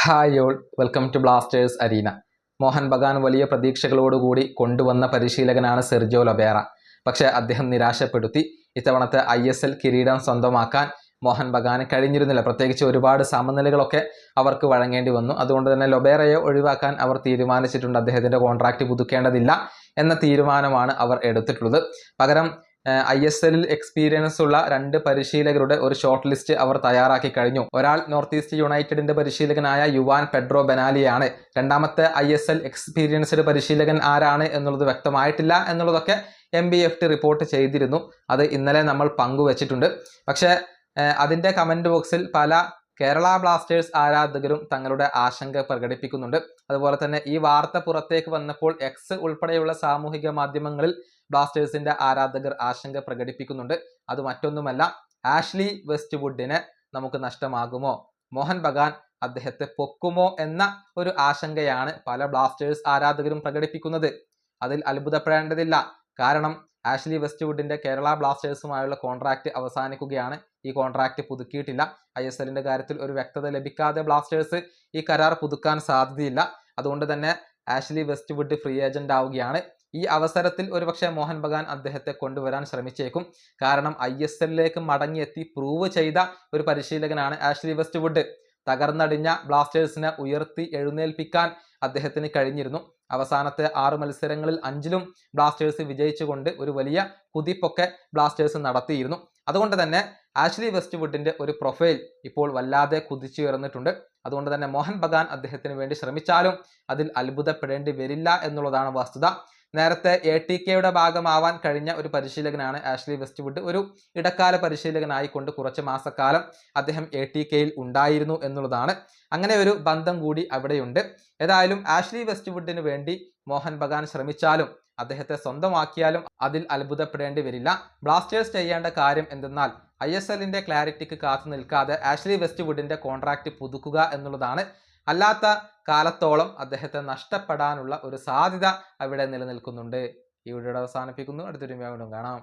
Hi all, welcome to Blasters arena. Mohun Bagan വലിയ പ്രതീക്ഷകളോടുകൂടി കൊണ്ടുവന്ന പരിശീലകനാണ് സെർജിയോ ലൊബേറ. പക്ഷേ അദ്ദേഹം നിരാശപ്പെടുത്തി. ഇത്തവണത്തെ ISL കിരീടം സ്വന്തമാക്കാൻ മോഹൻ ബഗാന് കഴിഞ്ഞിരുന്നില്ല. പ്രത്യേകിച്ച് ഒരുപാട് സമനിലകളൊക്കെ അവർക്ക് വഴങ്ങേണ്ടി വന്നു. അതുകൊണ്ട് തന്നെ ലൊബേറയെ ഒഴിവാക്കാൻ അവർ തീരുമാനിച്ചിട്ടുണ്ട്. അദ്ദേഹത്തിൻ്റെ കോൺട്രാക്റ്റ് പുതുക്കേണ്ടതില്ല എന്ന തീരുമാനമാണ് അവർ എടുത്തിട്ടുള്ളത്. പകരം ISL എക്സ്പീരിയൻസ് ഉള്ള 2 പരിശീലകരുടെ ഒരു ഷോർട്ട് ലിസ്റ്റ് അവർ തയ്യാറാക്കി കഴിഞ്ഞു. ഒരാൾ നോർത്ത് ഈസ്റ്റ് യുണൈറ്റഡിന്റെ പരിശീലകനായ യുവാൻ പെഡ്രോ ബെനാലിയാണ്. രണ്ടാമത്തെ ISL എക്സ്പീരിയൻസ്ഡ് പരിശീലകൻ ആരാണ് എന്നുള്ളത് വ്യക്തമായിട്ടില്ല എന്നുള്ളതൊക്കെ MBFT റിപ്പോർട്ട് ചെയ്തിരുന്നു. അത് ഇന്നലെ നമ്മൾ പങ്കുവച്ചിട്ടുണ്ട്. പക്ഷേ അതിൻ്റെ കമൻറ്റ് ബോക്സിൽ പല കേരള ബ്ലാസ്റ്റേഴ്സ് ആരാധകരും തങ്ങളുടെ ആശങ്ക പ്രകടിപ്പിക്കുന്നുണ്ട്. അതുപോലെ തന്നെ ഈ വാർത്ത പുറത്തേക്ക് വന്നപ്പോൾ X ഉൾപ്പെടെയുള്ള സാമൂഹിക മാധ്യമങ്ങളിൽ ബ്ലാസ്റ്റേഴ്സിന്റെ ആരാധകർ ആശങ്ക പ്രകടിപ്പിക്കുന്നുണ്ട്. അത് മറ്റൊന്നുമല്ല, ആഷ്ലി വെസ്റ്റ്വുഡിനെ നമുക്ക് നഷ്ടമാകുമോ, മോഹൻ ബഗാൻ അദ്ദേഹത്തെ പൊക്കുമോ എന്ന ഒരു ആശങ്കയാണ് പല ബ്ലാസ്റ്റേഴ്സ് ആരാധകരും പ്രകടിപ്പിക്കുന്നത്. അതിൽ അത്ഭുതപ്പെടേണ്ടതില്ല. കാരണം ആഷ്ലി വെസ്റ്റ്വുഡിന്റെ കേരള ബ്ലാസ്റ്റേഴ്സുമായുള്ള കോൺട്രാക്റ്റ് അവസാനിക്കുകയാണ്. ഈ കോൺട്രാക്റ്റ് പുതുക്കിയിട്ടില്ല. ISLന്റെ കാര്യത്തിൽ ഒരു വ്യക്തത ലഭിക്കാതെ ബ്ലാസ്റ്റേഴ്സ് ഈ കരാർ പുതുക്കാൻ സാധ്യതയില്ല. അതുകൊണ്ട് തന്നെ ആഷ്ലി വെസ്റ്റ്വുഡ് ഫ്രീ ഏജന്റ് ആവുകയാണ്. ഈ അവസരത്തിൽ ഒരുപക്ഷെ മോഹൻ ബഗാൻ അദ്ദേഹത്തെ കൊണ്ടുവരാൻ ശ്രമിച്ചേക്കും. കാരണം ISLലേക്ക് മടങ്ങിയെത്തി പ്രൂവ് ചെയ്ത ഒരു പരിശീലകനാണ് ആഷ്ലി വെസ്റ്റ്വുഡ്. തകർന്നടിഞ്ഞ ബ്ലാസ്റ്റേഴ്സിനെ ഉയർത്തി എഴുന്നേൽപ്പിക്കാൻ അദ്ദേഹത്തിന് കഴിഞ്ഞിരുന്നു. അവസാനത്തെ 6 മത്സരങ്ങളിൽ 5ലും ബ്ലാസ്റ്റേഴ്സ് വിജയിച്ചുകൊണ്ട് ഒരു വലിയ കുതിപ്പൊക്കെ ബ്ലാസ്റ്റേഴ്സ് നടത്തിയിരുന്നു. അതുകൊണ്ട് തന്നെ ആഷ്ലി വെസ്റ്റ്വുഡിന്റെ ഒരു പ്രൊഫൈൽ ഇപ്പോൾ വല്ലാതെ കുതിച്ചുയർന്നിട്ടുണ്ട്. അതുകൊണ്ട് തന്നെ മോഹൻ ബഗാൻ അദ്ദേഹത്തിന് വേണ്ടി ശ്രമിച്ചാലും അതിൽ അത്ഭുതപ്പെടേണ്ടി വരില്ല എന്നുള്ളതാണ് വസ്തുത. നേരത്തെ ATKയുടെ ഭാഗമാവാൻ കഴിഞ്ഞ ഒരു പരിശീലകനാണ് ആഷ്ലി വെസ്റ്റ്വുഡ്. ഒരു ഇടക്കാല പരിശീലകനായിക്കൊണ്ട് കുറച്ച് മാസക്കാലം അദ്ദേഹം ATKയിൽ ഉണ്ടായിരുന്നു എന്നുള്ളതാണ്. അങ്ങനെ ഒരു ബന്ധം കൂടി അവിടെയുണ്ട്. ഏതായാലും ആഷ്ലി വെസ്റ്റ്വുഡിന് വേണ്ടി മോഹൻ ബഗാൻ ശ്രമിച്ചാലും അദ്ദേഹത്തെ സ്വന്തമാക്കിയാലും അതിൽ അത്ഭുതപ്പെടേണ്ടി വരില്ല. ബ്ലാസ്റ്റേഴ്സ് ചെയ്യേണ്ട കാര്യം എന്തെന്നാൽ ISLന്റെ ക്ലാരിറ്റിക്ക് കാത്തു നിൽക്കാതെ ആഷ്ലി വെസ്റ്റ്വുഡിന്റെ കോൺട്രാക്റ്റ് പുതുക്കുക എന്നുള്ളതാണ്. അല്ലാത്ത കാലത്തോളം അദ്ദേഹത്തെ നഷ്ടപ്പെടാനുള്ള ഒരു സാധ്യത അവിടെ നിലനിൽക്കുന്നുണ്ട്. ഈ വീഡിയോ അവസാനിപ്പിക്കുന്നു. അടുത്തൊരു വീഡിയോ കാണാം.